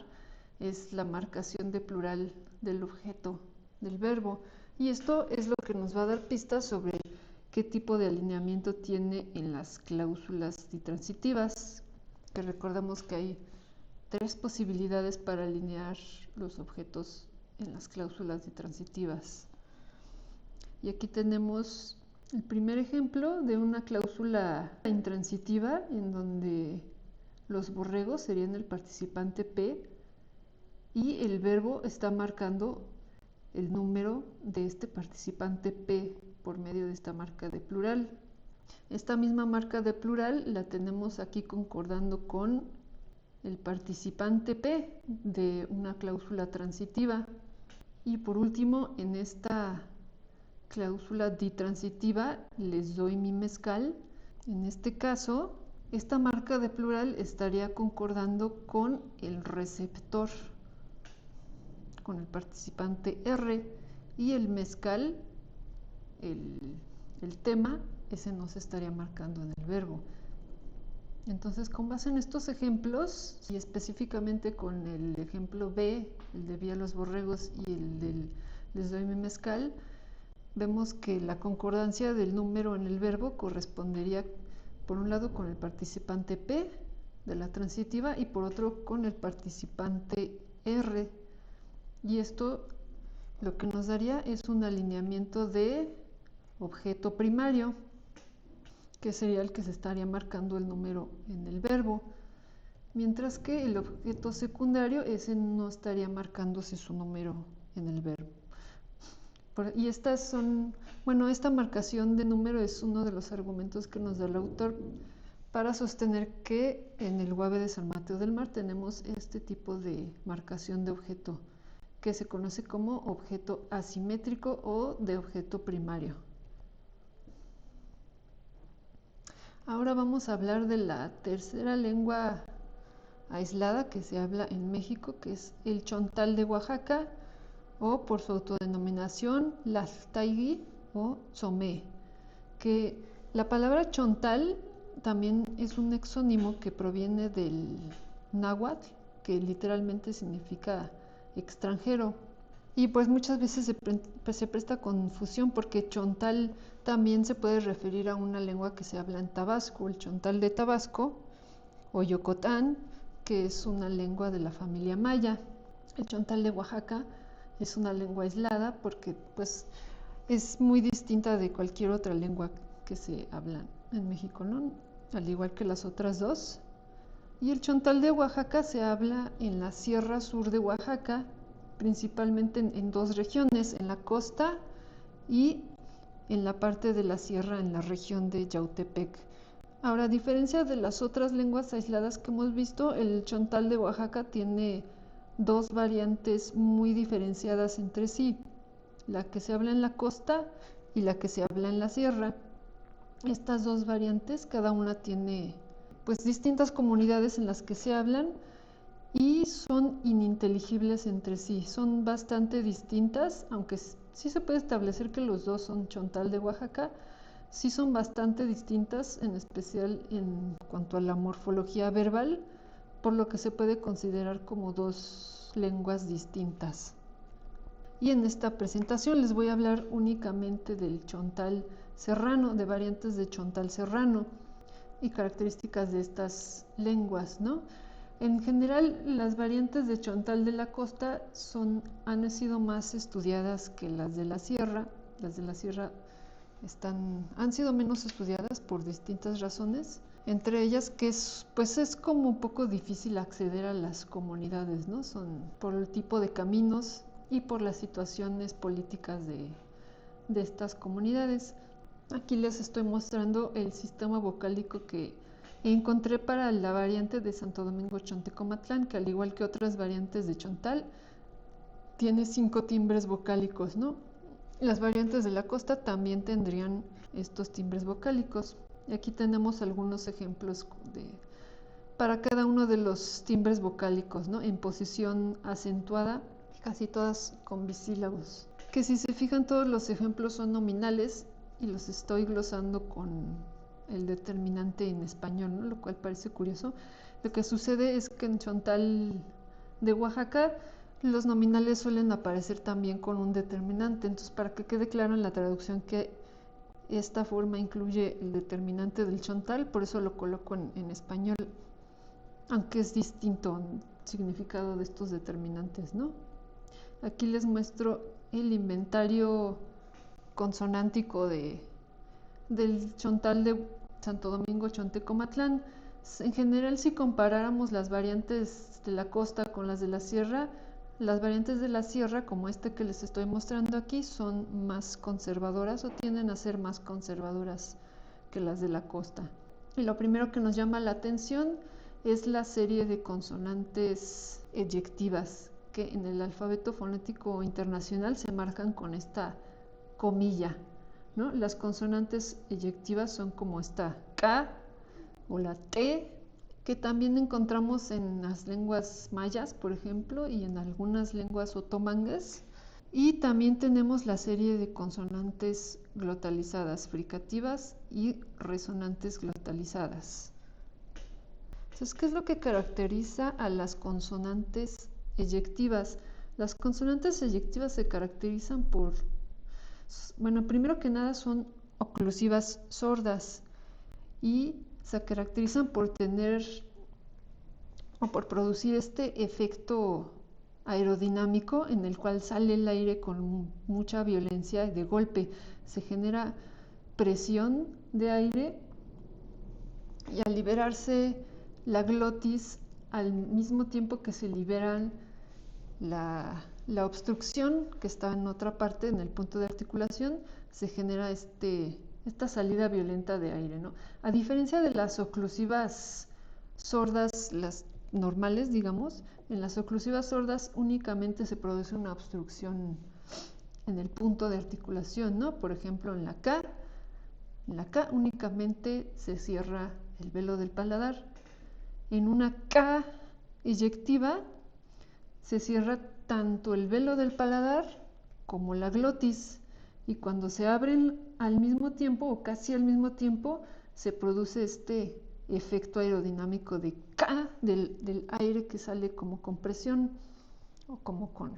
es la marcación de plural del objeto del verbo. Y esto es lo que nos va a dar pistas sobre qué tipo de alineamiento tiene en las cláusulas ditransitivas, que recordamos que hay 3 posibilidades para alinear los objetos en las cláusulas ditransitivas. Y aquí tenemos el primer ejemplo de una cláusula intransitiva en donde los borregos serían el participante P y el verbo está marcando el número de este participante P por medio de esta marca de plural. Esta misma marca de plural la tenemos aquí concordando con el participante P de una cláusula transitiva. Y por último, en esta cláusula ditransitiva les doy mi mezcal. En este caso, esta marca de plural estaría concordando con el receptor, con el participante R, y el mezcal, el tema, ese no se estaría marcando en el verbo. Entonces, con base en estos ejemplos, y específicamente con el ejemplo B, el de vi a los borregos, y el del les doy mi mezcal, vemos que la concordancia del número en el verbo correspondería, por un lado, con el participante P de la transitiva y por otro con el participante R. Y esto lo que nos daría es un alineamiento de objeto primario, que sería el que se estaría marcando el número en el verbo, mientras que el objeto secundario, ese no estaría marcándose su número en el verbo. Y esta marcación de número es uno de los argumentos que nos da el autor para sostener que en el UAVE de San Mateo del Mar tenemos este tipo de marcación de objeto, que se conoce como objeto asimétrico o de objeto primario. Ahora vamos a hablar de la tercera lengua aislada que se habla en México, que es el chontal de Oaxaca, o por su autodenominación Tlaxcaltecutli o Tzomé, que la palabra chontal también es un exónimo que proviene del náhuatl, que literalmente significa extranjero, y pues muchas veces se presta confusión porque chontal también se puede referir a una lengua que se habla en Tabasco, el chontal de Tabasco, o Yocotán, que es una lengua de la familia maya. El chontal de Oaxaca es una lengua aislada porque pues es muy distinta de cualquier otra lengua que se habla en México, ¿no? Al igual que las otras dos. Y el chontal de Oaxaca se habla en la Sierra Sur de Oaxaca, principalmente en dos regiones, en la costa y en la parte de la sierra, en la región de Yautepec. Ahora, a diferencia de las otras lenguas aisladas que hemos visto, el chontal de Oaxaca tiene dos variantes muy diferenciadas entre sí, la que se habla en la costa y la que se habla en la sierra. Estas dos variantes, cada una tiene pues distintas comunidades en las que se hablan y son ininteligibles entre sí, son bastante distintas, aunque sí se puede establecer que los dos son chontal de Oaxaca, sí son bastante distintas, en especial en cuanto a la morfología verbal, por lo que se puede considerar como dos lenguas distintas. Y en esta presentación les voy a hablar únicamente del chontal serrano, de variantes de chontal serrano y características de estas lenguas, ¿no? En general, las variantes de chontal de la costa han sido más estudiadas que las de la sierra. Las de la sierra han sido menos estudiadas por distintas razones, entre ellas que es como un poco difícil acceder a las comunidades, ¿no? Son por el tipo de caminos y por las situaciones políticas de estas comunidades. Aquí les estoy mostrando el sistema vocálico que encontré para la variante de Santo Domingo Chontecomatlán, que al igual que otras variantes de chontal, tiene 5 timbres vocálicos, ¿no? Las variantes de la costa también tendrían estos timbres vocálicos. Y aquí tenemos algunos ejemplos para cada uno de los timbres vocálicos, ¿no? En posición acentuada, casi todas con bisílabos. Que si se fijan, todos los ejemplos son nominales y los estoy glosando con el determinante en español, ¿no? Lo cual parece curioso. Lo que sucede es que en chontal de Oaxaca los nominales suelen aparecer también con un determinante, entonces para que quede claro en la traducción que esta forma incluye el determinante del chontal, por eso lo coloco en español, aunque es distinto el significado de estos determinantes, ¿no? Aquí les muestro el inventario consonántico del chontal de Santo Domingo Chontecomatlán. En general, si comparáramos las variantes de la costa con las de la sierra, las variantes de la sierra, como que les estoy mostrando aquí, son más conservadoras o tienden a ser más conservadoras que las de la costa. Y lo primero que nos llama la atención es la serie de consonantes eyectivas que en el alfabeto fonético internacional se marcan con esta comilla, ¿no? Las consonantes eyectivas son como esta K o la T, que también encontramos en las lenguas mayas, por ejemplo, y en algunas lenguas otomangas. Y también tenemos la serie de consonantes glotalizadas, fricativas y resonantes glotalizadas. Entonces, ¿qué es lo que caracteriza a las consonantes eyectivas? Las consonantes eyectivas se caracterizan primero que nada son oclusivas sordas y se caracterizan por tener o por producir este efecto aerodinámico en el cual sale el aire con mucha violencia y de golpe. Se genera presión de aire y al liberarse la glotis, al mismo tiempo que se liberan la obstrucción que está en otra parte, en el punto de articulación, se genera esta salida violenta de aire, ¿no? A diferencia de las oclusivas sordas, las normales, digamos, en las oclusivas sordas únicamente se produce una obstrucción en el punto de articulación, ¿no? Por ejemplo, en la K únicamente se cierra el velo del paladar. En una K eyectiva se cierra tanto el velo del paladar como la glotis, y cuando se abren al mismo tiempo o casi al mismo tiempo se produce este efecto aerodinámico de K del aire que sale como con presión o como con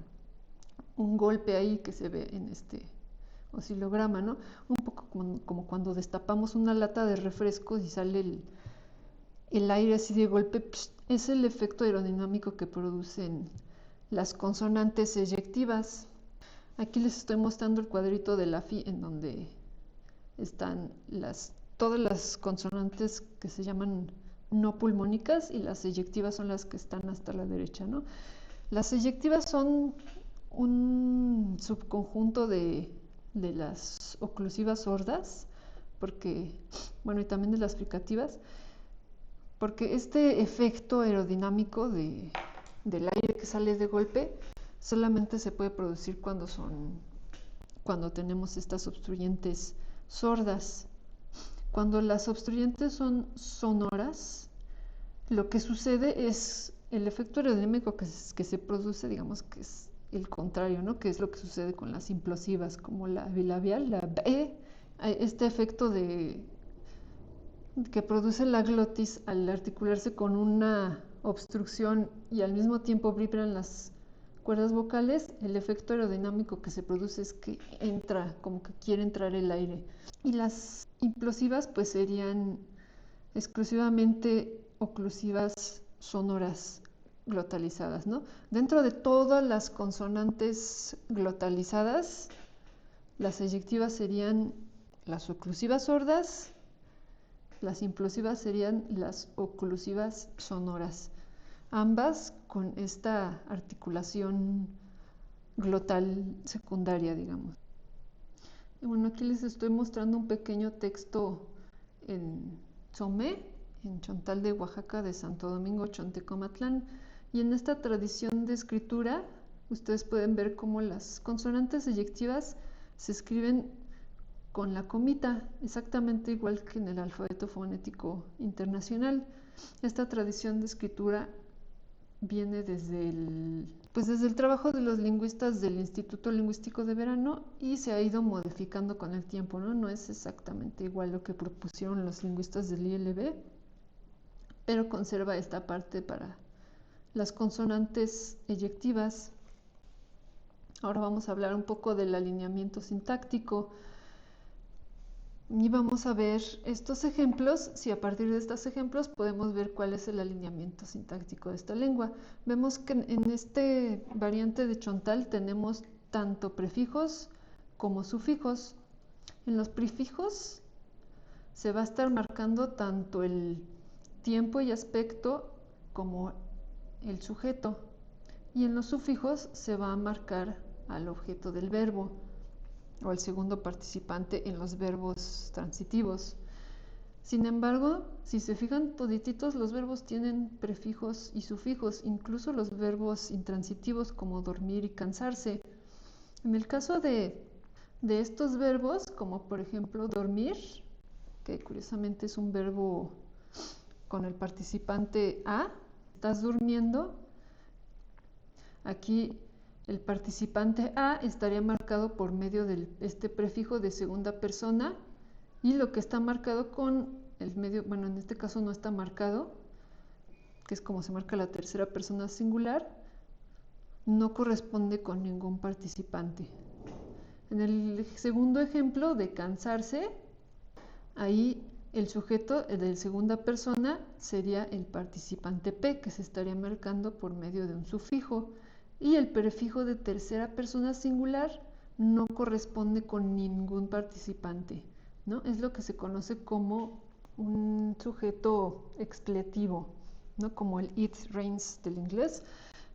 un golpe ahí que se ve en este oscilograma, ¿no? Un poco como cuando destapamos una lata de refrescos y sale el aire así de golpe, es el efecto aerodinámico que producen las consonantes eyectivas. Aquí les estoy mostrando el cuadrito de la FI en donde están todas las consonantes que se llaman no pulmónicas y las eyectivas son las que están hasta la derecha, ¿no? Las eyectivas son un subconjunto de las oclusivas sordas, porque, bueno, y también de las fricativas, porque este efecto aerodinámico del aire que sale de golpe solamente se puede producir cuando tenemos estas obstruyentes sordas. Cuando las obstruyentes son sonoras, lo que sucede es el efecto aerodinámico que se produce, digamos que es el contrario, ¿no? Que es lo que sucede con las implosivas, como la bilabial, la B, este efecto que produce la glotis al articularse con una obstrucción y al mismo tiempo vibran las cuerdas vocales, el efecto aerodinámico que se produce es que entra, como que quiere entrar el aire. Y las implosivas pues serían exclusivamente oclusivas sonoras glotalizadas, ¿no? Dentro de todas las consonantes glotalizadas, las eyectivas serían las oclusivas sordas, las implosivas serían las oclusivas sonoras, ambas con esta articulación glotal secundaria, digamos. Y bueno, aquí les estoy mostrando un pequeño texto en Tzomé, en Chontal de Oaxaca, de Santo Domingo, Chontecomatlán, y en esta tradición de escritura ustedes pueden ver cómo las consonantes eyectivas se escriben con la comita, exactamente igual que en el alfabeto fonético internacional. Esta tradición de escritura viene desde el trabajo de los lingüistas del Instituto Lingüístico de Verano y se ha ido modificando con el tiempo, ¿no? No es exactamente igual lo que propusieron los lingüistas del ILB, pero conserva esta parte para las consonantes eyectivas. Ahora vamos a hablar un poco del alineamiento sintáctico. Y vamos a ver estos ejemplos, si a partir de estos ejemplos podemos ver cuál es el alineamiento sintáctico de esta lengua. Vemos que en este variante de Chontal tenemos tanto prefijos como sufijos. En los prefijos se va a estar marcando tanto el tiempo y aspecto como el sujeto. Y en los sufijos se va a marcar al objeto del verbo o el segundo participante en los verbos transitivos. Sin embargo, si se fijan todititos, los verbos tienen prefijos y sufijos, incluso los verbos intransitivos como dormir y cansarse. En el caso de estos verbos, como por ejemplo dormir, que curiosamente es un verbo con el participante a, estás durmiendo, aquí el participante a estaría marcado por medio de este prefijo de segunda persona y lo que está marcado con el medio, bueno, en este caso no está marcado, que es como se marca la tercera persona singular, no corresponde con ningún participante. En el segundo ejemplo de cansarse, ahí el sujeto de segunda persona sería el participante P, que se estaría marcando por medio de un sufijo. Y el prefijo de tercera persona singular no corresponde con ningún participante, ¿no? Es lo que se conoce como un sujeto expletivo, ¿no? Como el it rains del inglés.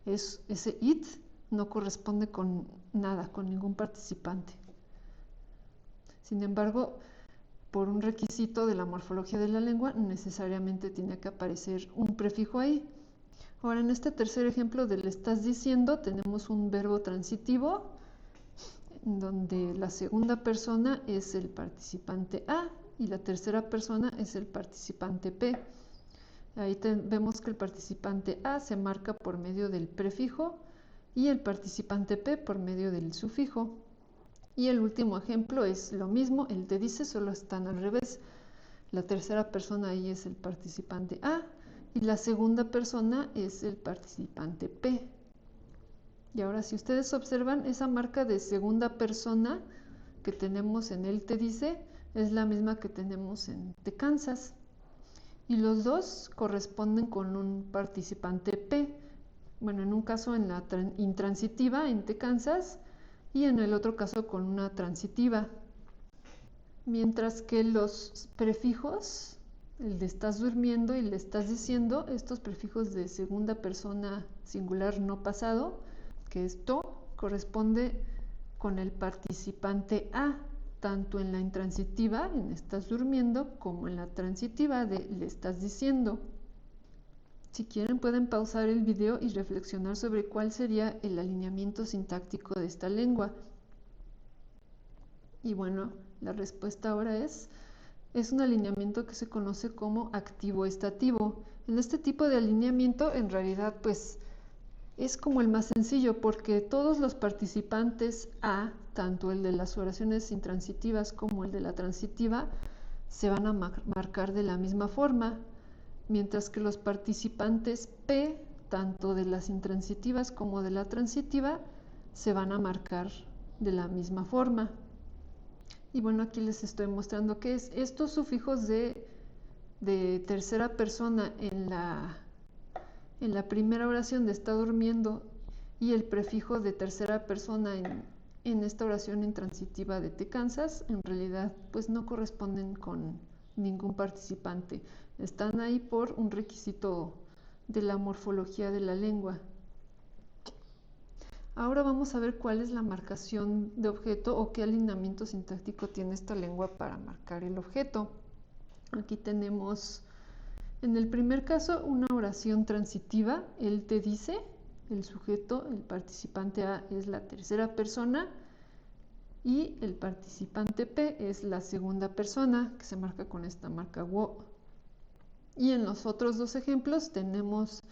Ese it no corresponde con nada, con ningún participante. Sin embargo, por un requisito de la morfología de la lengua, necesariamente tiene que aparecer un prefijo ahí. Ahora, en este tercer ejemplo del estás diciendo, tenemos un verbo transitivo, donde la segunda persona es el participante A y la tercera persona es el participante P. Ahí vemos que el participante A se marca por medio del prefijo y el participante P por medio del sufijo. Y el último ejemplo es lo mismo, el te dice, solo están al revés. La tercera persona ahí es el participante A y la segunda persona es el participante P. Y ahora si ustedes observan, esa marca de segunda persona que tenemos en el te dice es la misma que tenemos en te cansas. Y los dos corresponden con un participante P. Bueno, en un caso en la intransitiva, en te cansas, y en el otro caso con una transitiva. Mientras que los prefijos, el de estás durmiendo y el de estás diciendo, estos prefijos de segunda persona singular no pasado, que es to, corresponde con el participante a, tanto en la intransitiva, en estás durmiendo, como en la transitiva de le estás diciendo. Si quieren pueden pausar el video y reflexionar sobre cuál sería el alineamiento sintáctico de esta lengua. Y bueno, la respuesta ahora es un alineamiento que se conoce como activo-estativo. En este tipo de alineamiento en realidad pues es como el más sencillo porque todos los participantes a, tanto el de las oraciones intransitivas como el de la transitiva, se van a marcar de la misma forma, mientras que los participantes p, tanto de las intransitivas como de la transitiva, se van a marcar de la misma forma. Y bueno, aquí les estoy mostrando que es estos sufijos de tercera persona en la primera oración de está durmiendo y el prefijo de tercera persona en esta oración intransitiva de te cansas, en realidad pues no corresponden con ningún participante. Están ahí por un requisito de la morfología de la lengua. Ahora vamos a ver cuál es la marcación de objeto o qué alineamiento sintáctico tiene esta lengua para marcar el objeto. Aquí tenemos, en el primer caso, una oración transitiva. Él te dice, el sujeto, el participante A es la tercera persona y el participante P es la segunda persona, que se marca con esta marca wo. Y en los otros dos ejemplos tenemos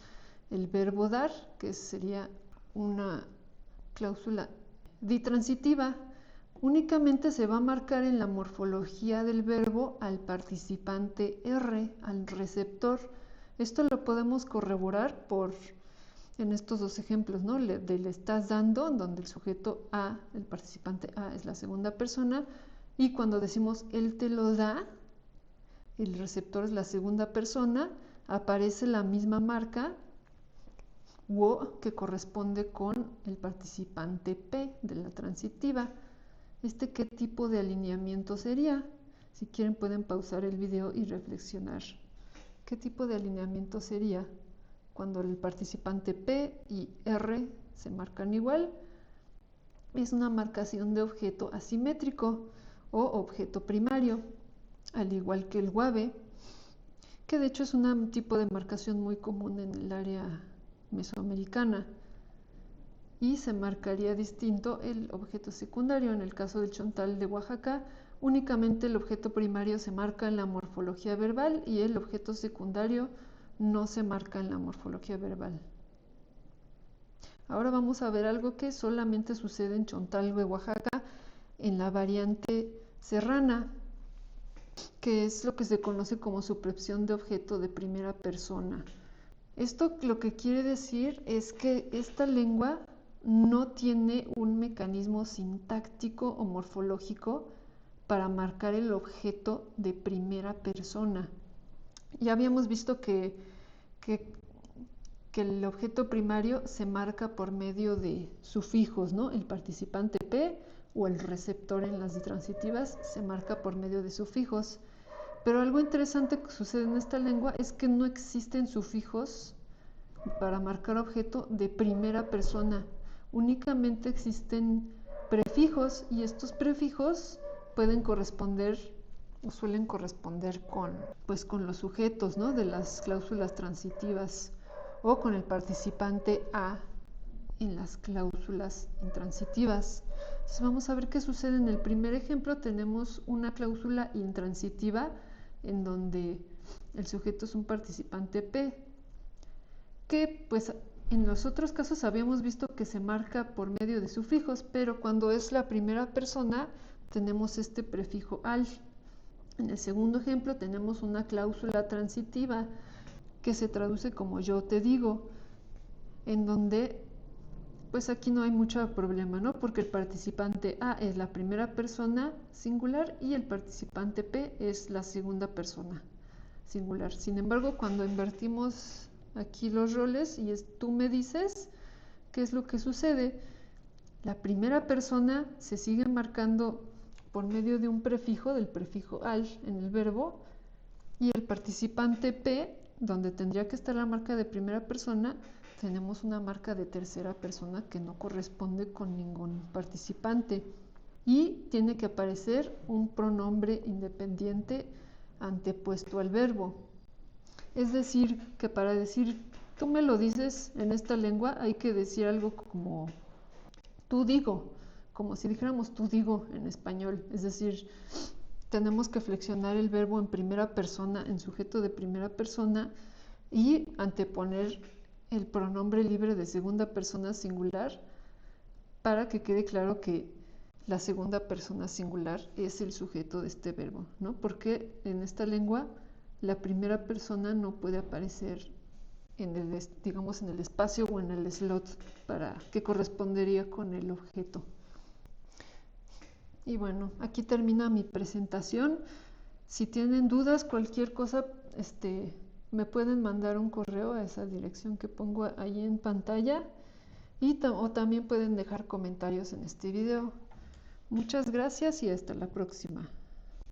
el verbo dar, que sería una cláusula ditransitiva. Únicamente se va a marcar en la morfología del verbo al participante R, al receptor. Esto lo podemos corroborar en estos dos ejemplos, ¿no? Le estás dando, donde el sujeto A, el participante A es la segunda persona, y cuando decimos él te lo da, el receptor es la segunda persona, aparece la misma marca wo, que corresponde con el participante P de la transitiva. ¿Qué tipo de alineamiento sería? Si quieren pueden pausar el video y reflexionar. ¿Qué tipo de alineamiento sería cuando el participante P y R se marcan igual? Es una marcación de objeto asimétrico o objeto primario, al igual que el guave, que de hecho es un tipo de marcación muy común en el área mesoamericana, y se marcaría distinto el objeto secundario. En el caso del chontal de Oaxaca, únicamente el objeto primario se marca en la morfología verbal y el objeto secundario no se marca en la morfología verbal. Ahora vamos a ver algo que solamente sucede en chontal de Oaxaca, en la variante serrana, que es lo que se conoce como supresión de objeto de primera persona. Esto lo que quiere decir es que esta lengua no tiene un mecanismo sintáctico o morfológico para marcar el objeto de primera persona. Ya habíamos visto que el objeto primario se marca por medio de sufijos, ¿no? El participante P o el receptor en las transitivas se marca por medio de sufijos. Pero algo interesante que sucede en esta lengua es que no existen sufijos para marcar objeto de primera persona. Únicamente existen prefijos y estos prefijos pueden corresponder o suelen corresponder con los sujetos, ¿no? De las cláusulas transitivas o con el participante A en las cláusulas intransitivas. Entonces vamos a ver qué sucede. En el primer ejemplo tenemos una cláusula intransitiva en donde el sujeto es un participante P, que pues en los otros casos habíamos visto que se marca por medio de sufijos, pero cuando es la primera persona tenemos este prefijo al. En el segundo ejemplo tenemos una cláusula transitiva que se traduce como yo te digo, en donde pues aquí no hay mucho problema, ¿no? Porque el participante A es la primera persona singular y el participante P es la segunda persona singular. Sin embargo, cuando invertimos aquí los roles y tú me dices, ¿qué es lo que sucede? La primera persona se sigue marcando por medio de un prefijo, del prefijo al en el verbo, y el participante P, donde tendría que estar la marca de primera persona, tenemos una marca de tercera persona que no corresponde con ningún participante. Y tiene que aparecer un pronombre independiente antepuesto al verbo. Es decir, que para decir, tú me lo dices en esta lengua, hay que decir algo como tú digo, como si dijéramos tú digo en español. Es decir, tenemos que flexionar el verbo en primera persona, en sujeto de primera persona, y anteponer el pronombre libre de segunda persona singular para que quede claro que la segunda persona singular es el sujeto de este verbo, ¿no? Porque en esta lengua la primera persona no puede aparecer en el, digamos, en el espacio o en el slot para que correspondería con el objeto. Y bueno, aquí termina mi presentación. Si tienen dudas, cualquier cosa, me pueden mandar un correo a esa dirección que pongo ahí en pantalla o también pueden dejar comentarios en este video. Muchas gracias y hasta la próxima.